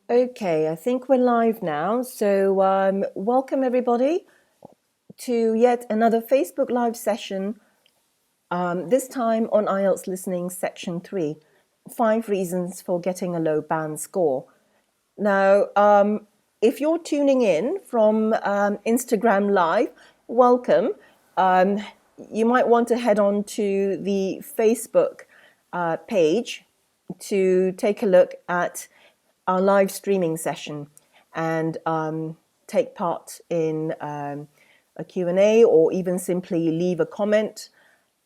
Okay, I think we're live now. So, welcome everybody to yet another Facebook Live session, this time on IELTS Listening Section 3, 5 Reasons for Getting a Low Band Score. Now, if you're tuning in from Instagram Live, welcome. You might want to head on to the Facebook page to take a look at our live streaming session and take part in a Q&A, or even simply leave a comment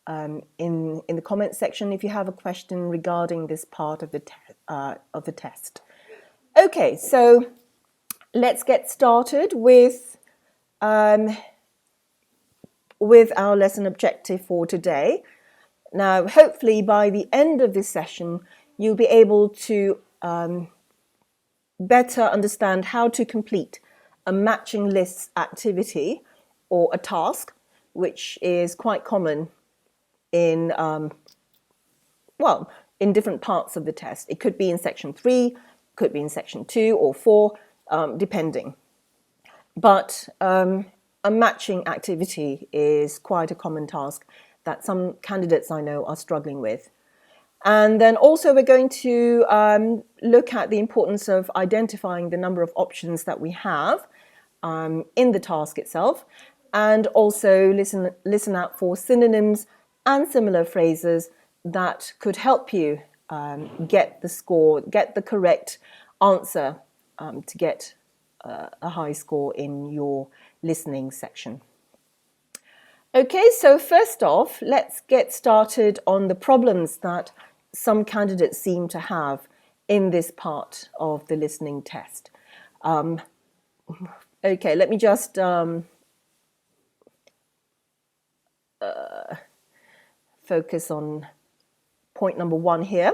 in the comment section if you have a question regarding this part of the test. Okay, so let's get started with our lesson objective for today. Now, hopefully by the end of this session, you'll be able to better understand how to complete a matching lists activity or a task, which is quite common in in different parts of the test. It could be in section 3, could be in section 2 or 4, depending. But a matching activity is quite a common task that some candidates I know are struggling with. And then also we're going to look at the importance of identifying the number of options that we have in the task itself, and also listen out for synonyms and similar phrases that could help you get the score, get the correct answer to get a high score in your listening section. Okay, so first off, let's get started on the problems that some candidates seem to have in this part of the listening test. Okay, let me just focus on point number 1 here.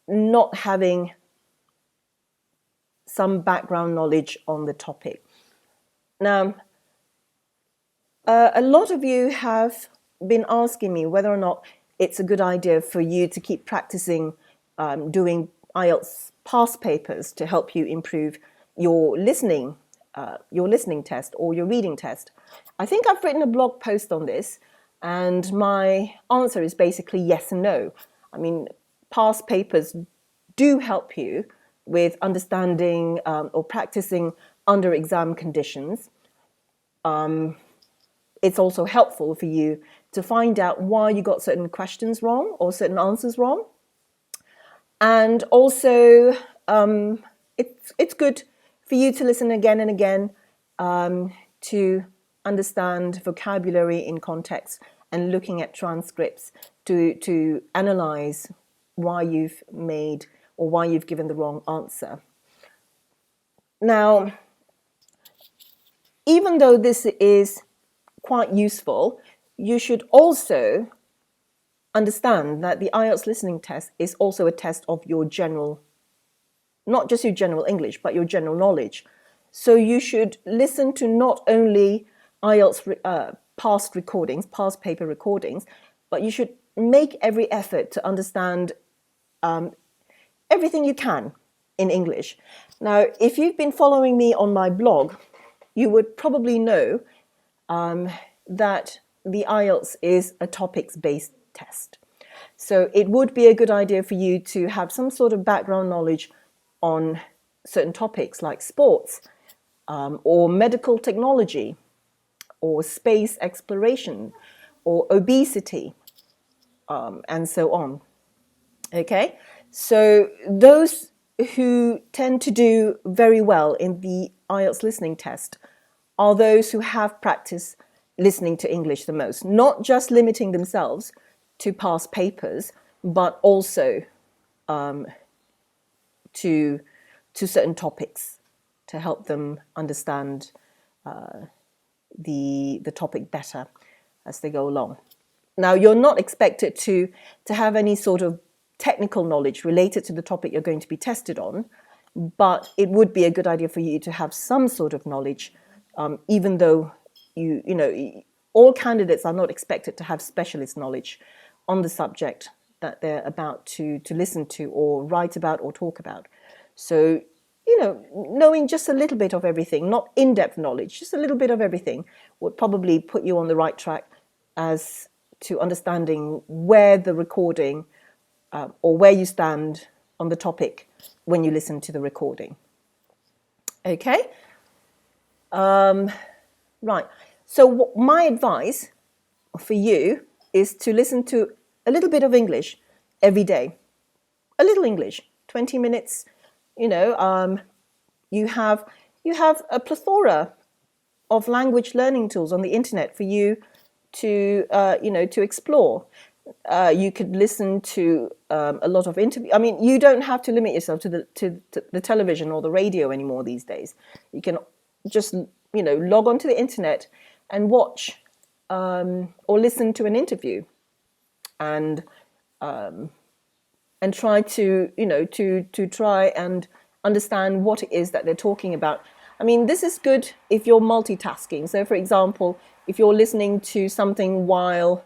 Not having some background knowledge on the topic. Now, a lot of you have been asking me whether or not it's a good idea for you to keep practicing doing IELTS past papers to help you improve your listening test or your reading test. I think I've written a blog post on this, and my answer is basically yes and no. I mean, past papers do help you with understanding or practicing under exam conditions. It's also helpful for you to find out why you got certain questions wrong or certain answers wrong. And also, it's good for you to listen again and again to understand vocabulary in context and looking at transcripts to analyze why you've made or why you've given the wrong answer. Now, even though this is quite useful, you should also understand that the IELTS listening test is also a test of your general, not just your general English, but your general knowledge. So you should listen to not only IELTS past paper recordings, but you should make every effort to understand everything you can in English. Now, if you've been following me on my blog, you would probably know that the IELTS is a topics-based test. So it would be a good idea for you to have some sort of background knowledge on certain topics like sports, or medical technology, or space exploration, or obesity, and so on. Okay, so those who tend to do very well in the IELTS listening test are those who have practiced listening to English the most, not just limiting themselves to past papers, but also to certain topics to help them understand the topic better as they go along. Now, you're not expected to have any sort of technical knowledge related to the topic you're going to be tested on, but it would be a good idea for you to have some sort of knowledge, even though you know all candidates are not expected to have specialist knowledge on the subject that they're about to listen to or write about or talk about. So knowing just a little bit of everything, not in-depth knowledge, just a little bit of everything would probably put you on the right track as to understanding where the recording or where you stand on the topic when you listen to the recording. Okay? Right. So my advice for you is to listen to a little bit of English every day. A little English, 20 minutes. You have a plethora of language learning tools on the internet for you to to explore. You could listen to a lot of interviews. I mean, you don't have to limit yourself to the television or the radio anymore these days. You can just log onto the internet and watch or listen to an interview, and try to try and understand what it is that they're talking about. I mean, this is good if you're multitasking. So, for example, if you're listening to something while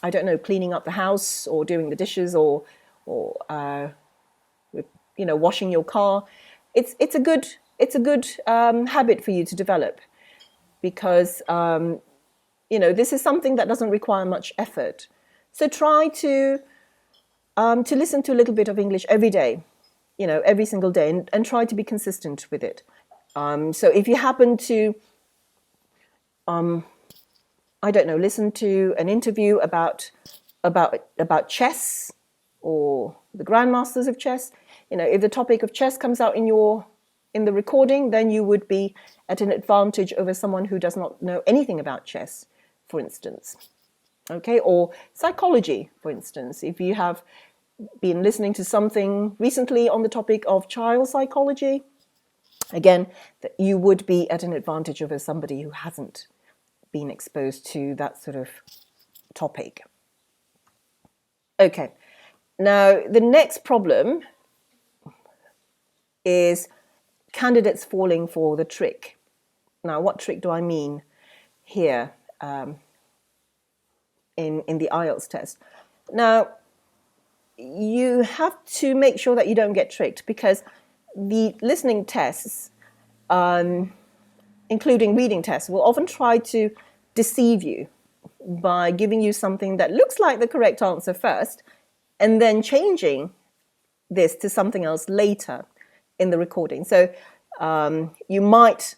I don't know, cleaning up the house or doing the dishes or washing your car, it's a good habit for you to develop, because this is something that doesn't require much effort. So try to listen to a little bit of English every day, every single day, and try to be consistent with it. So if you happen to I don't know, listen to an interview about chess or the grandmasters of chess. If the topic of chess comes out in the recording, then you would be at an advantage over someone who does not know anything about chess, for instance. Okay, or psychology, for instance. If you have been listening to something recently on the topic of child psychology, again, you would be at an advantage over somebody who hasn't been exposed to that sort of topic. Okay, now the next problem is candidates falling for the trick. Now, what trick do I mean here in the IELTS test? Now, you have to make sure that you don't get tricked, because the listening tests, including reading tests, will often try to deceive you by giving you something that looks like the correct answer first and then changing this to something else later in the recording. So you might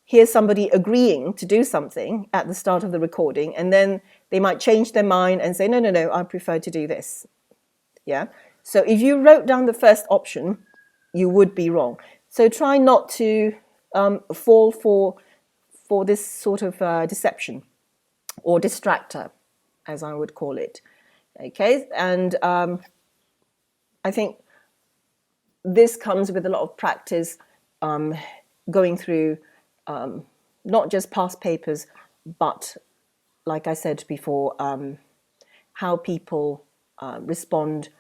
hear somebody agreeing to do something at the start of the recording, and then they might change their mind and say, no, I prefer to do this. Yeah. So if you wrote down the first option, you would be wrong. So try not to fall for this sort of deception or distractor, as I would call it. Okay, and I think this comes with a lot of practice, going through not just past papers, but, like I said before, how people respond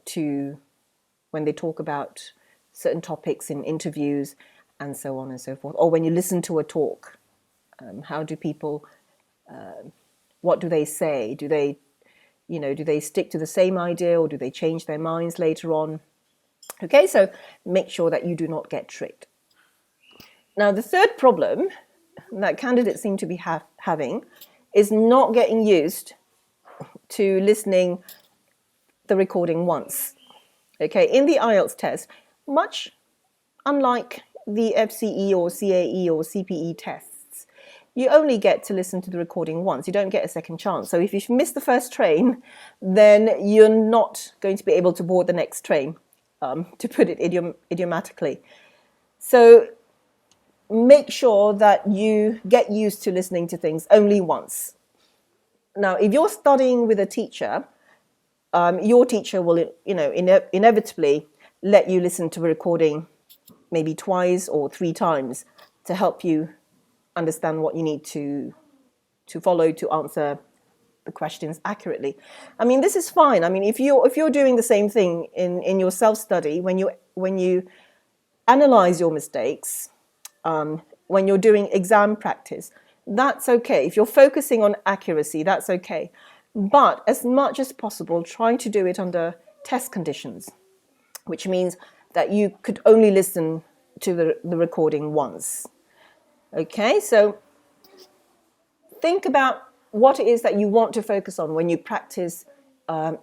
to when they talk about certain topics in interviews, and so on and so forth. Or when you listen to a talk, how do people, what do they say? Do they stick to the same idea, or do they change their minds later on? Okay, so make sure that you do not get tricked. Now, the third problem that candidates seem to be having is not getting used to listening the recording once. Okay, in the IELTS test, much unlike the FCE or CAE or CPE tests, you only get to listen to the recording once. You don't get a second chance. So if you miss the first train, then you're not going to be able to board the next train, to put it idiomatically. So make sure that you get used to listening to things only once. Now, if you're studying with a teacher, your teacher will, inevitably let you listen to a recording maybe twice or 3 times to help you understand what you need to follow to answer the questions accurately. I mean, this is fine. I mean, if you're doing the same thing in your self-study, when you analyze your mistakes, when you're doing exam practice, that's okay. If you're focusing on accuracy, that's okay. But as much as possible, try to do it under test conditions, which means that you could only listen to the recording once. Okay, so think about what it is that you want to focus on when you practice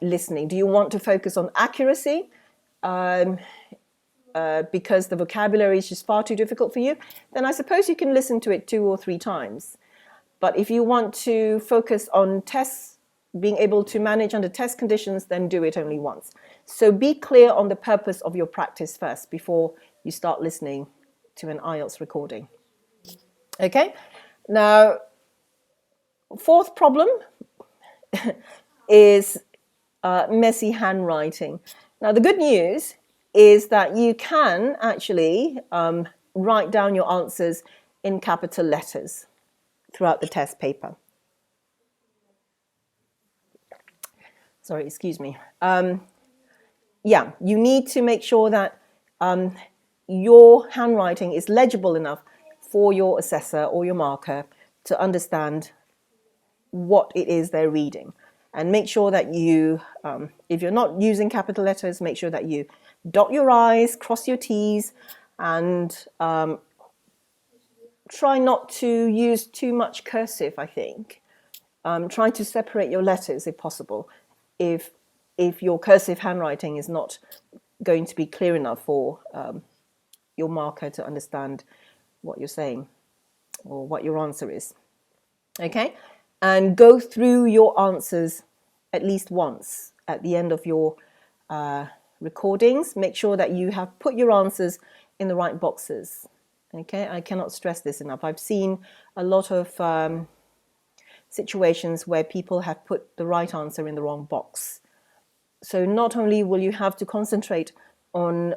listening. Do you want to focus on accuracy because the vocabulary is just far too difficult for you? Then I suppose you can listen to it 2 or 3 times. But if you want to focus on tests, being able to manage under test conditions, then do it only once. So be clear on the purpose of your practice first before you start listening to an IELTS recording. Okay, now 4th problem is messy handwriting. Now the good news is that you can actually write down your answers in capital letters throughout the test paper. Sorry, excuse me. Yeah, you need to make sure that your handwriting is legible enough for your assessor or your marker to understand what it is they're reading. And make sure that you, if you're not using capital letters, make sure that you dot your I's, cross your T's, and try not to use too much cursive, I think. Try to separate your letters if possible, if your cursive handwriting is not going to be clear enough for your marker to understand what you're saying or what your answer is. Okay? And go through your answers at least once at the end of your recordings. Make sure that you have put your answers in the right boxes. Okay, I cannot stress this enough. I've seen a lot of situations where people have put the right answer in the wrong box. So not only will you have to concentrate on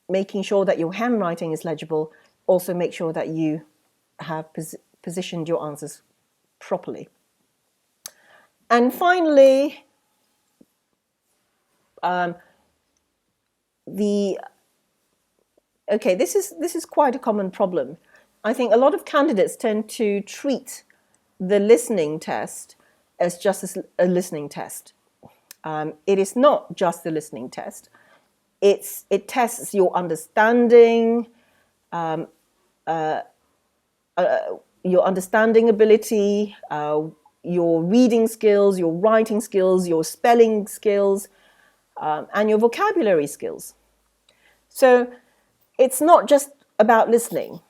making sure that your handwriting is legible, also make sure that you have positioned your answers properly. And finally, this is quite a common problem. I think a lot of candidates tend to treat the listening test as just a listening test. It is not just a listening test. It tests your understanding, your understanding ability, your reading skills, your writing skills, your spelling skills, and your vocabulary skills. So it's not just about listening.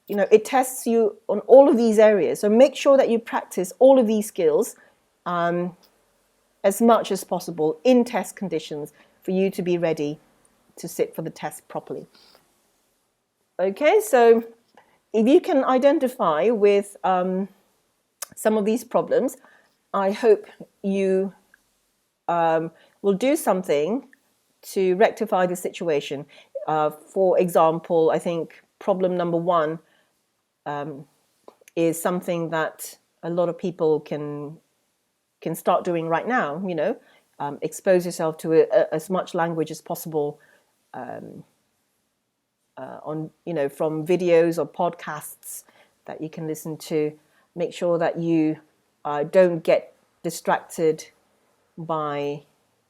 You know, it tests you on all of these areas. So make sure that you practice all of these skills as much as possible in test conditions for you to be ready to sit for the test properly. Okay, so if you can identify with some of these problems, I hope you will do something to rectify the situation. For example, I think problem number 1 is something that a lot of people can start doing right now. You know, expose yourself to as much language as possible on, you know, from videos or podcasts that you can listen to. Make sure that you don't get distracted by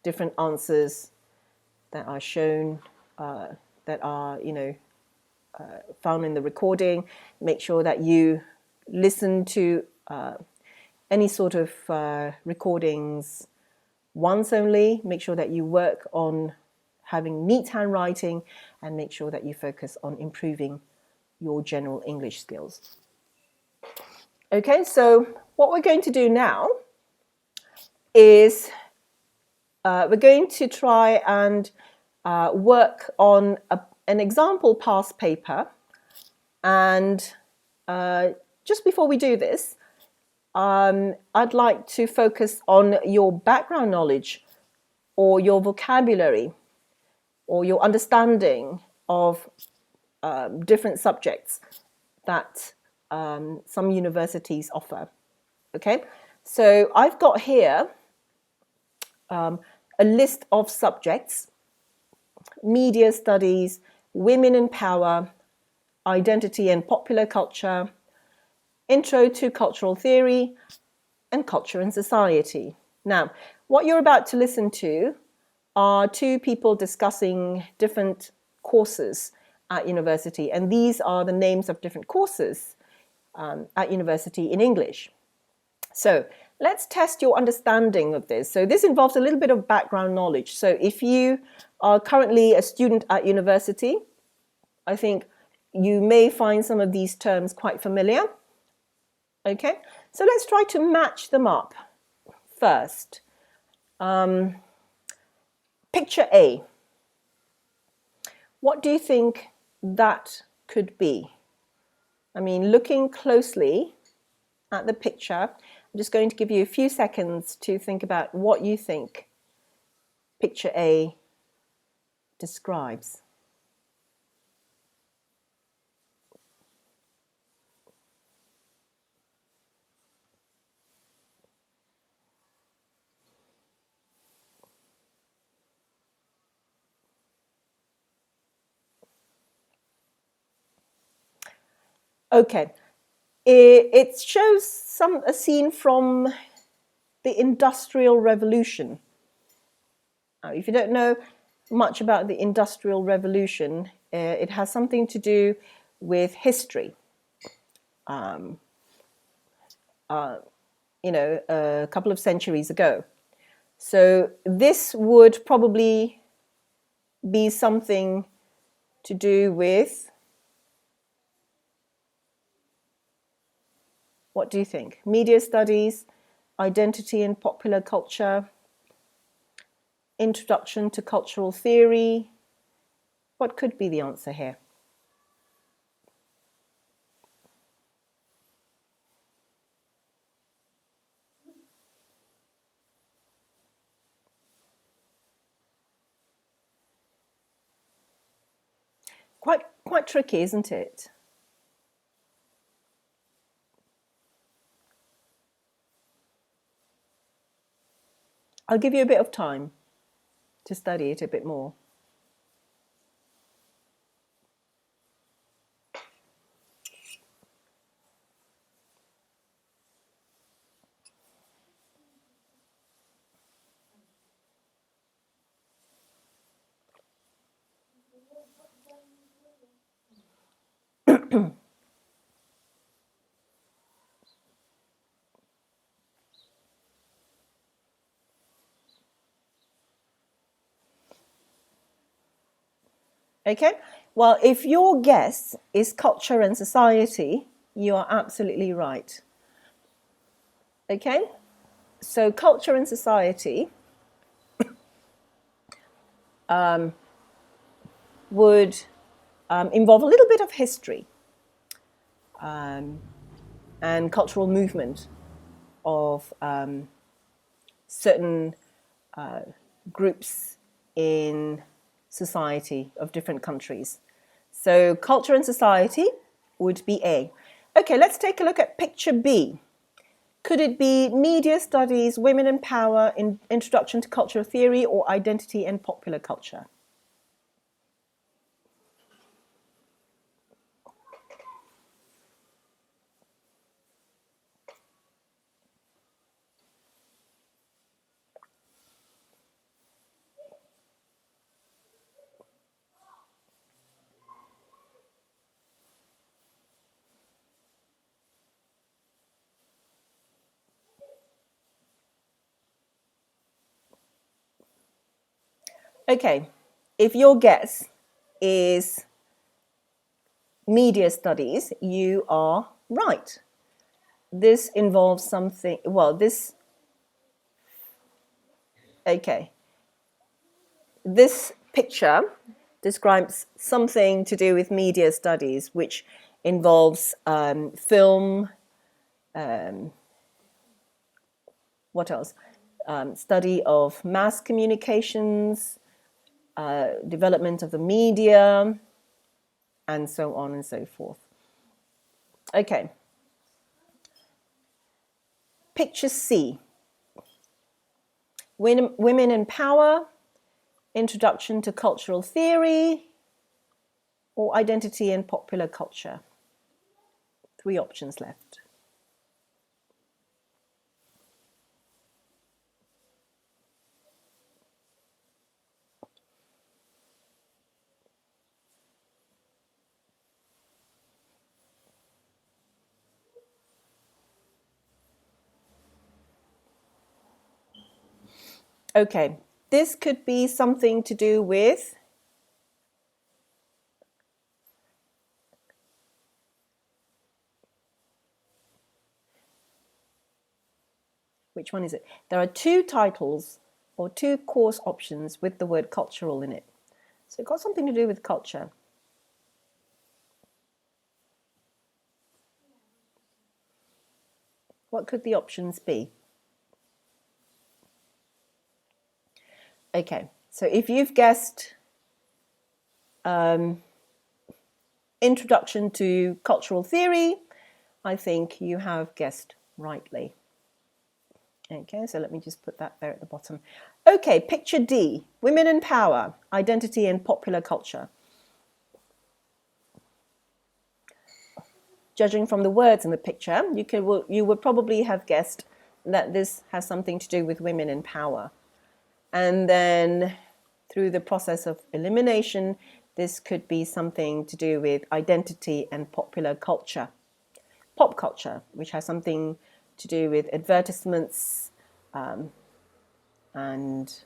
different answers that are shown, that are, you know, found in the recording. Make sure that you listen to any sort of recordings once only. Make sure that you work on having neat handwriting, and make sure that you focus on improving your general English skills. Okay, so what we're going to do now is we're going to try and work on an example past paper. And just before we do this, I'd like to focus on your background knowledge or your vocabulary or your understanding of different subjects that some universities offer. Okay, so I've got here a list of subjects: media studies, women in power, identity and popular culture, intro to cultural theory, and culture and society. Now, what you're about to listen to are two people discussing different courses at university, and these are the names of different courses at university in English. So let's test your understanding of this. So this involves a little bit of background knowledge. So if you are currently a student at university, I think you may find some of these terms quite familiar. Okay, so let's try to match them up first. Picture A. What do you think that could be? I mean, looking closely at the picture, I'm just going to give you a few seconds to think about what you think picture A describes. Okay, it shows a scene from the Industrial Revolution. Now, if you don't know much about the Industrial Revolution, it has something to do with history. A couple of centuries ago. So this would probably be something to do with, what do you think? Media studies, identity and popular culture, introduction to cultural theory. What could be the answer here? Quite tricky, isn't it? I'll give you a bit of time to study it a bit more. Okay, well, if your guess is culture and society, you are absolutely right. Okay, so culture and society would involve a little bit of history and cultural movement of certain groups in society of different countries. So culture and society would be A. Okay, let's take a look at picture B. Could it be media studies, women and power, introduction to cultural theory, or identity and popular culture? Okay, if your guess is media studies, you are right. This involves something, okay. This picture describes something to do with media studies, which involves film, what else? Study of mass communications, development of the media, and so on and so forth. Okay. Picture C. Women in power, introduction to cultural theory, or identity and popular culture. 3 options left. Okay, this could be something to do with which one is it? There are two titles or two course options with the word cultural in it. So it's got something to do with culture. What could the options be? Okay, so if you've guessed Introduction to Cultural Theory, I think you have guessed rightly. Okay, so let me just put that there at the bottom. Okay, picture D, Women in Power, Identity and Popular Culture. Judging from the words in the picture, you would probably have guessed that this has something to do with women in power. And then through the process of elimination, this could be something to do with identity and popular culture. Pop culture, which has something to do with advertisements and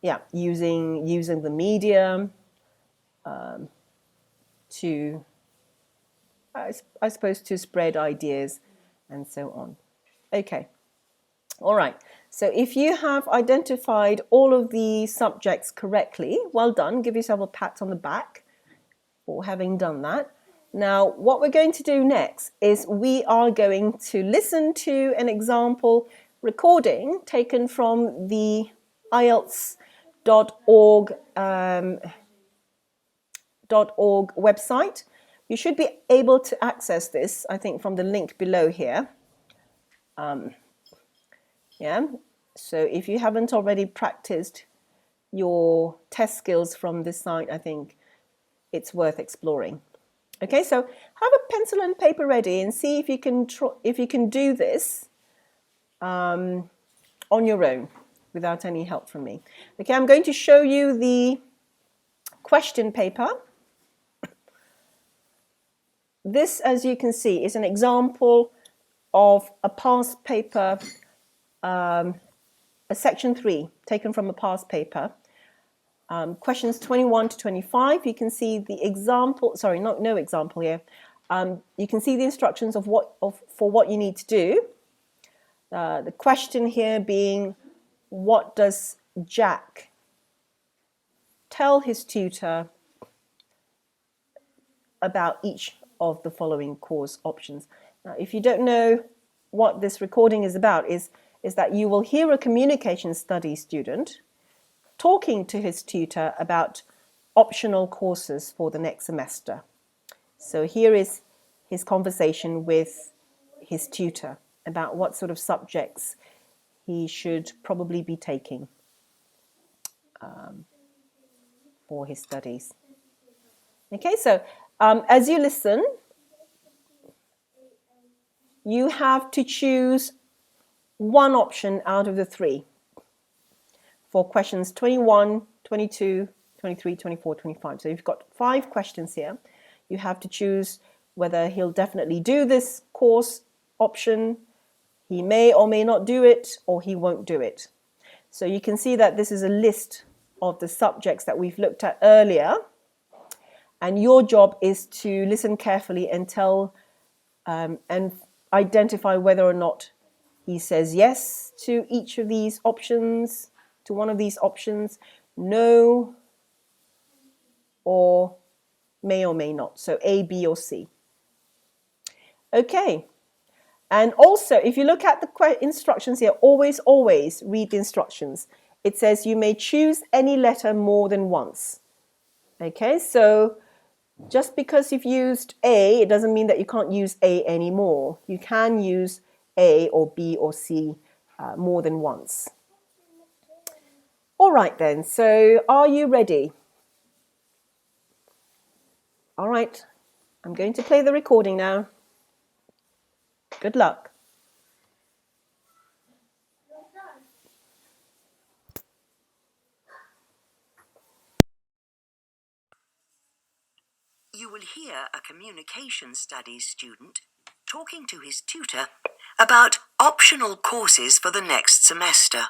yeah, using the media to, I suppose, to spread ideas and so on. Okay. All right. So if you have identified all of the subjects correctly, well done. Give yourself a pat on the back for having done that. Now, what we're going to do next is we are going to listen to an example recording taken from the IELTS.org website. You should be able to access this, I think, from the link below here. Yeah. So if you haven't already practiced your test skills from this site, I think it's worth exploring. Okay, so have a pencil and paper ready and see if you can do this on your own without any help from me. Okay, I'm going to show you the question paper. This, as you can see, is an example of a past paper, a section 3 taken from a past paper. Questions 21 to 25, you can see the example, sorry, no example here. You can see the instructions for what you need to do. The question here being, what does Jack tell his tutor about each of the following course options? Now, if you don't know what this recording is about, is that you will hear a communication studies student talking to his tutor about optional courses for the next semester. So here is his conversation with his tutor about what sort of subjects he should probably be taking for his studies. Okay, so as you listen, you have to choose one option out of the 3 for questions 21, 22, 23, 24, 25. So you've got 5 questions here. You have to choose whether he'll definitely do this course option, he may or may not do it, or he won't do it. So you can see that this is a list of the subjects that we've looked at earlier. And your job is to listen carefully and tell and identify whether or not he says yes to each of these options, to one of these options, no, or may not. So A, B, or C. Okay. And also, if you look at the instructions here, always read the instructions. It says you may choose any letter more than once. Okay, so just because you've used A, it doesn't mean that you can't use A anymore. You can use A or B or C more than once. All right then, so are you ready? All right, I'm going to play the recording now. Good luck. You will hear a communication studies student talking to his tutor about optional courses for the next semester.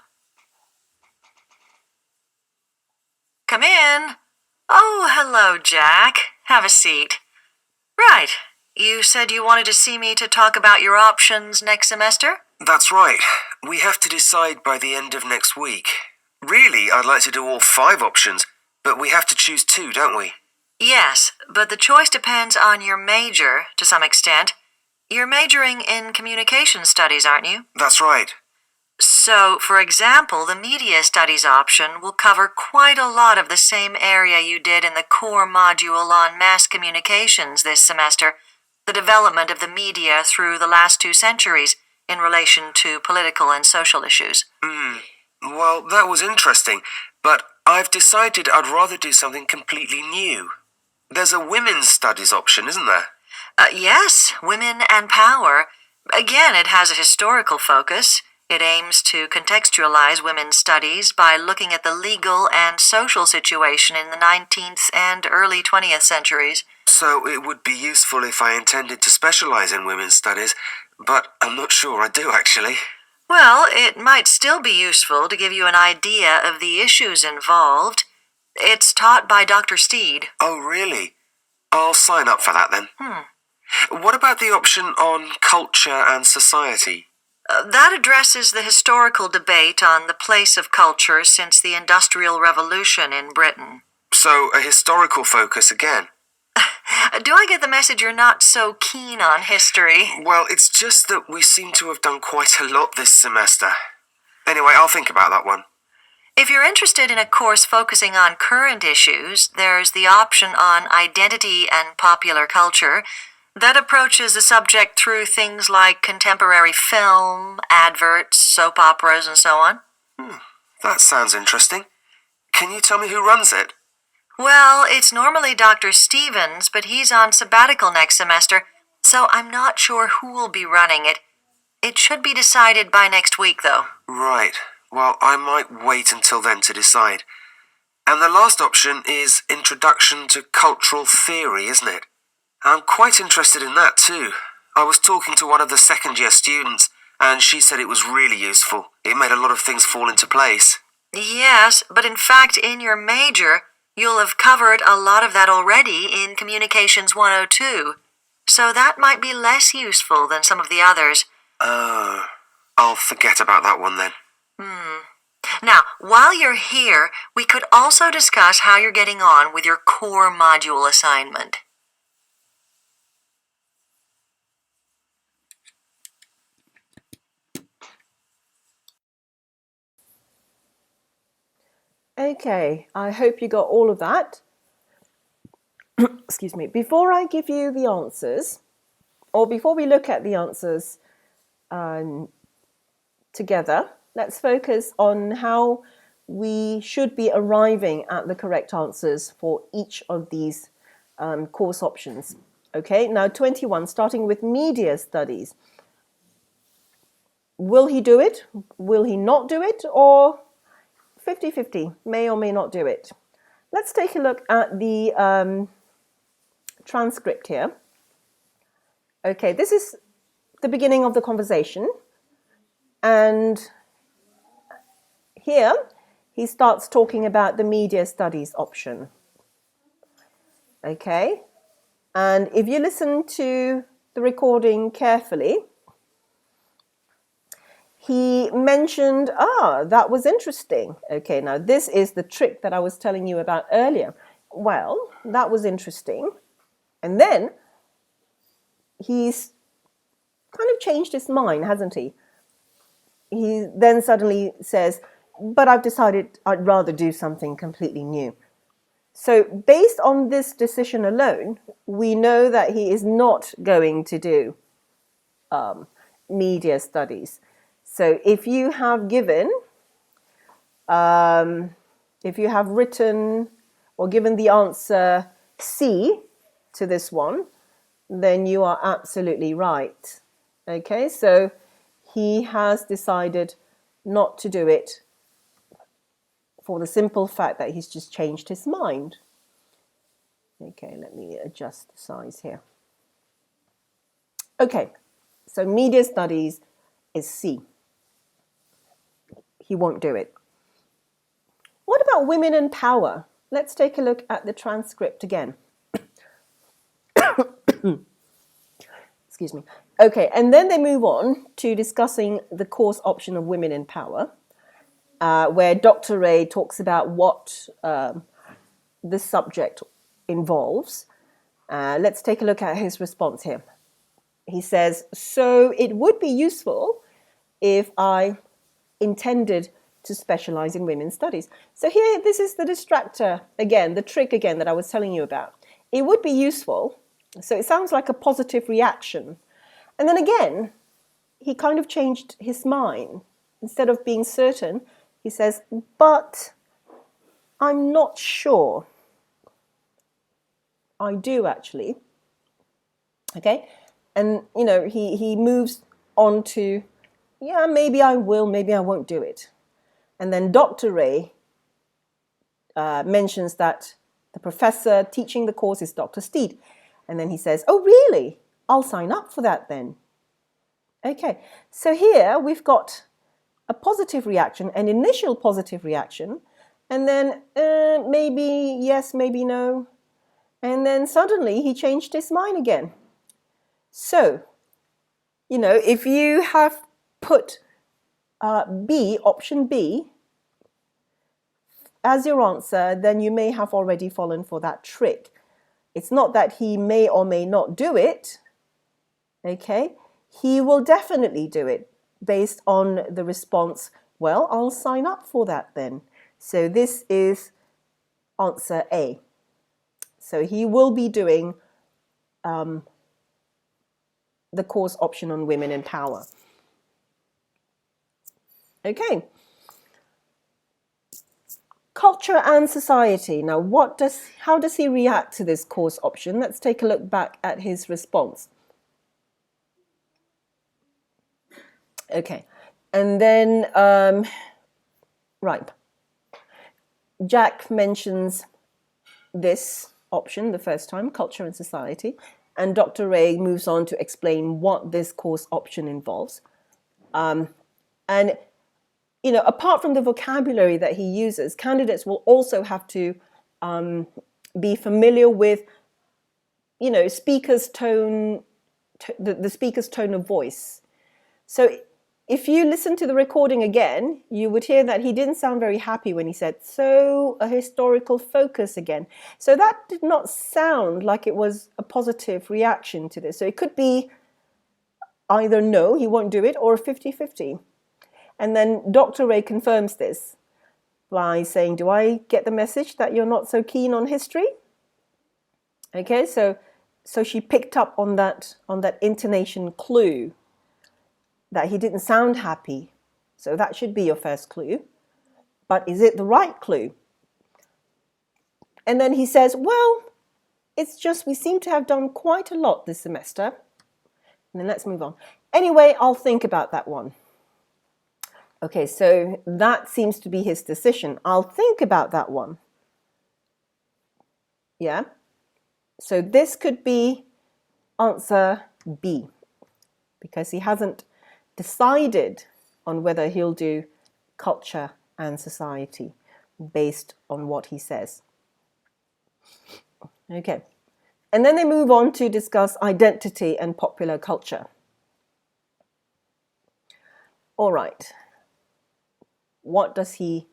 Come in. Oh, hello, Jack. Have a seat. Right. You said you wanted to see me to talk about your options next semester? That's right. We have to decide by the end of next week. Really, I'd like to do all 5 options, but we have to choose 2, don't we? Yes, but the choice depends on your major, to some extent. You're majoring in communication studies, aren't you? That's right. So, for example, the media studies option will cover quite a lot of the same area you did in the core module on mass communications this semester, the development of the media through the last 2 centuries in relation to political and social issues. Well, that was interesting, but I've decided I'd rather do something completely new. There's a women's studies option, isn't there? Yes, Women and Power. Again, it has a historical focus. It aims to contextualize women's studies by looking at the legal and social situation in the 19th and early 20th centuries. So it would be useful if I intended to specialize in women's studies, but I'm not sure I do actually. Well, it might still be useful to give you an idea of the issues involved. It's taught by Dr. Steed. Oh, really? I'll sign up for that then. What about the option on culture and society? That addresses the historical debate on the place of culture since the Industrial Revolution in Britain. So a historical focus again? Do I get the message you're not so keen on history? Well, it's just that we seem to have done quite a lot this semester. Anyway, I'll think about that one. If you're interested in a course focusing on current issues, there's the option on identity and popular culture that approaches the subject through things like contemporary film, adverts, soap operas, and so on. That sounds interesting. Can you tell me who runs it? Well, it's normally Dr. Stevens, but he's on sabbatical next semester, so I'm not sure who will be running it. It should be decided by next week, though. Right. Well, I might wait until then to decide. And the last option is Introduction to Cultural Theory, isn't it? I'm quite interested in that too. I was talking to one of the second-year students, and she said it was really useful. It made a lot of things fall into place. Yes, but in fact, in your major, you'll have covered a lot of that already in Communications 102, so that might be less useful than some of the others. I'll forget about that one then. Now, while you're here, we could also discuss how you're getting on with your core module assignment. Okay, I hope you got all of that. Excuse me. Before I give you the answers, or before we look at the answers together, let's focus on how we should be arriving at the correct answers for each of these course options. Okay, now 21, starting with media studies. Will he do it? Will he not do it? Or 50-50, may or may not do it. Let's take a look at the transcript here. Okay, this is the beginning of the conversation. And here he starts talking about the media studies option. Okay, and if you listen to the recording carefully, he mentioned, that was interesting. Okay, now this is the trick that I was telling you about earlier. Well, that was interesting. And then he's kind of changed his mind, hasn't he? He then suddenly says, but I've decided I'd rather do something completely new. So based on this decision alone, we know that he is not going to do media studies. So if you have given, if you have written or given the answer C to this one, then you are absolutely right. Okay, so he has decided not to do it for the simple fact that he's just changed his mind. Okay, let me adjust the size here. Okay, so media studies is C. He won't do it. What about women in power? Let's take a look at the transcript again. Excuse me. Okay, and then they move on to discussing the course option of women in power, where Dr. Ray talks about what the subject involves. Let's take a look at his response here. He says, so it would be useful if I intended to specialize in women's studies. So here, this is the distractor again, the trick again that I was telling you about. It would be useful. So it sounds like a positive reaction. And then again, he kind of changed his mind. Instead of being certain, he says, but I'm not sure. I do actually. Okay? And, you know, he moves on to, yeah, maybe I will, maybe I won't do it. And then Dr. Ray mentions that the professor teaching the course is Dr. Steed. And then he says, oh, really? I'll sign up for that then. Okay, so here we've got a positive reaction, an initial positive reaction, and then maybe yes, maybe no. And then suddenly he changed his mind again. So, you know, if you have put B, option B, as your answer, then you may have already fallen for that trick. It's not that he may or may not do it, okay? He will definitely do it based on the response, well, I'll sign up for that then. So this is answer A. So he will be doing the course option on women in power. Okay. Culture and society. Now, how does he react to this course option? Let's take a look back at his response. Okay, and then, right, Jack mentions this option the first time, culture and society, and Dr. Ray moves on to explain what this course option involves. And, you know, apart from the vocabulary that he uses, candidates will also have to be familiar with, you know, speaker's tone, the speaker's tone of voice. So if you listen to the recording again, you would hear that he didn't sound very happy when he said, so a historical focus again. So that did not sound like it was a positive reaction to this. So it could be either no, he won't do it, or 50-50. And then Dr. Ray confirms this by saying, do I get the message that you're not so keen on history? Okay, so she picked up on that intonation clue that he didn't sound happy. So that should be your first clue. But is it the right clue? And then he says, well, it's just we seem to have done quite a lot this semester. And then let's move on. Anyway, I'll think about that one. Okay, so that seems to be his decision. I'll think about that one. Yeah? So this could be answer B, because he hasn't decided on whether he'll do culture and society based on what he says. Okay, and then they move on to discuss identity and popular culture. All right, what does he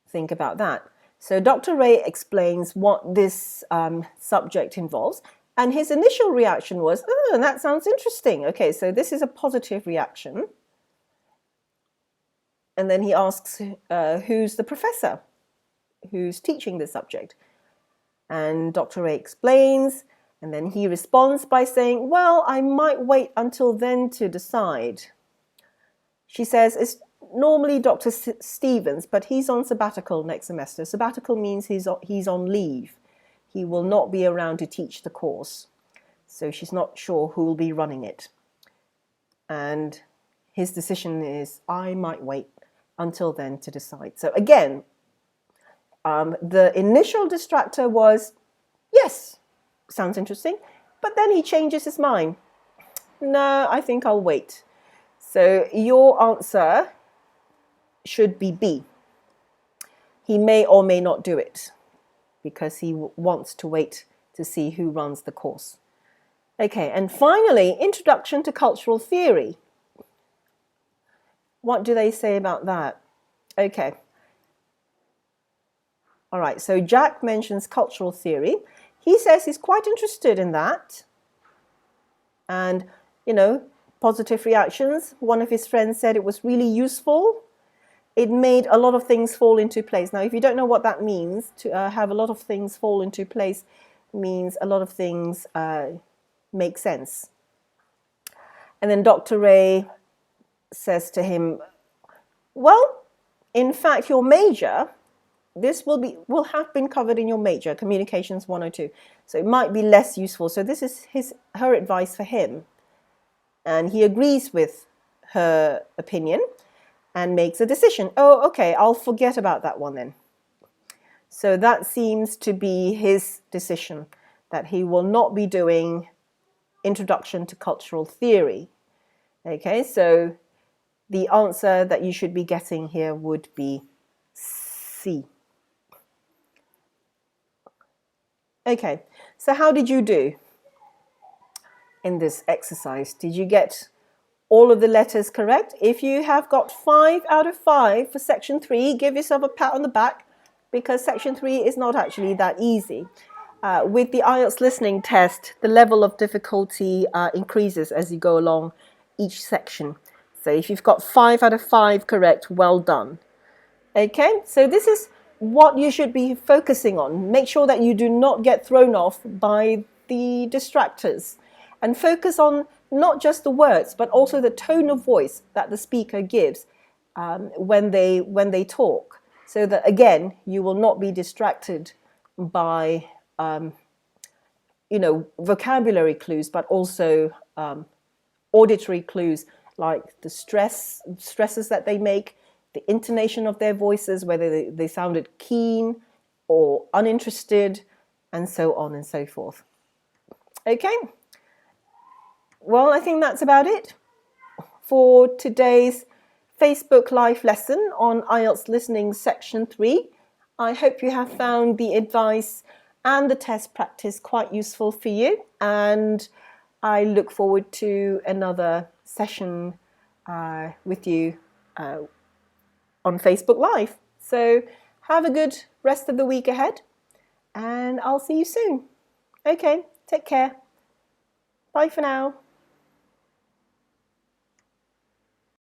think about that? So Dr. Ray explains what this subject involves. And his initial reaction was, oh, that sounds interesting. Okay, so this is a positive reaction. And then he asks, who's the professor who's teaching the subject? And Dr. Ray explains, and then he responds by saying, well, I might wait until then to decide. She says, it's normally Dr. Stevens, but he's on sabbatical next semester. Sabbatical means he's on leave. He will not be around to teach the course. So she's not sure who will be running it. And his decision is, I might wait until then to decide. So again, the initial distractor was, yes, sounds interesting. But then he changes his mind. No, I think I'll wait. So your answer should be B. He may or may not do it because he wants to wait to see who runs the course. Okay, and finally, Introduction to Cultural Theory. What do they say about that? Okay. All right, so Jack mentions cultural theory. He says he's quite interested in that. And, positive reactions. One of his friends said it was really useful. It made a lot of things fall into place. Now, if you don't know what that means, to have a lot of things fall into place means a lot of things make sense. And then Dr. Ray says to him, well, in fact, your major, this will have been covered in your major, Communications 102. So it might be less useful. So this is her advice for him. And he agrees with her opinion and makes a decision. Oh, okay, I'll forget about that one then. So that seems to be his decision, that he will not be doing Introduction to Cultural Theory. Okay, so the answer that you should be getting here would be C. Okay, so how did you do in this exercise? Did you get all of the letters correct? If you have got 5 out of 5 for section 3, give yourself a pat on the back because section 3 is not actually that easy. With the IELTS listening test, the level of difficulty increases as you go along each section. So if you've got 5 out of 5 correct, well done. Okay, so this is what you should be focusing on. Make sure that you do not get thrown off by the distractors and focus on not just the words, but also the tone of voice that the speaker gives when they talk, so that, again, you will not be distracted by vocabulary clues, but also auditory clues like the stresses that they make, the intonation of their voices, whether they sounded keen or uninterested, and so on and so forth. Okay, well, I think that's about it for today's Facebook Live lesson on IELTS Listening Section 3. I hope you have found the advice and the test practice quite useful for you, and I look forward to another session with you on Facebook Live. So have a good rest of the week ahead, and I'll see you soon. Okay, take care. Bye for now.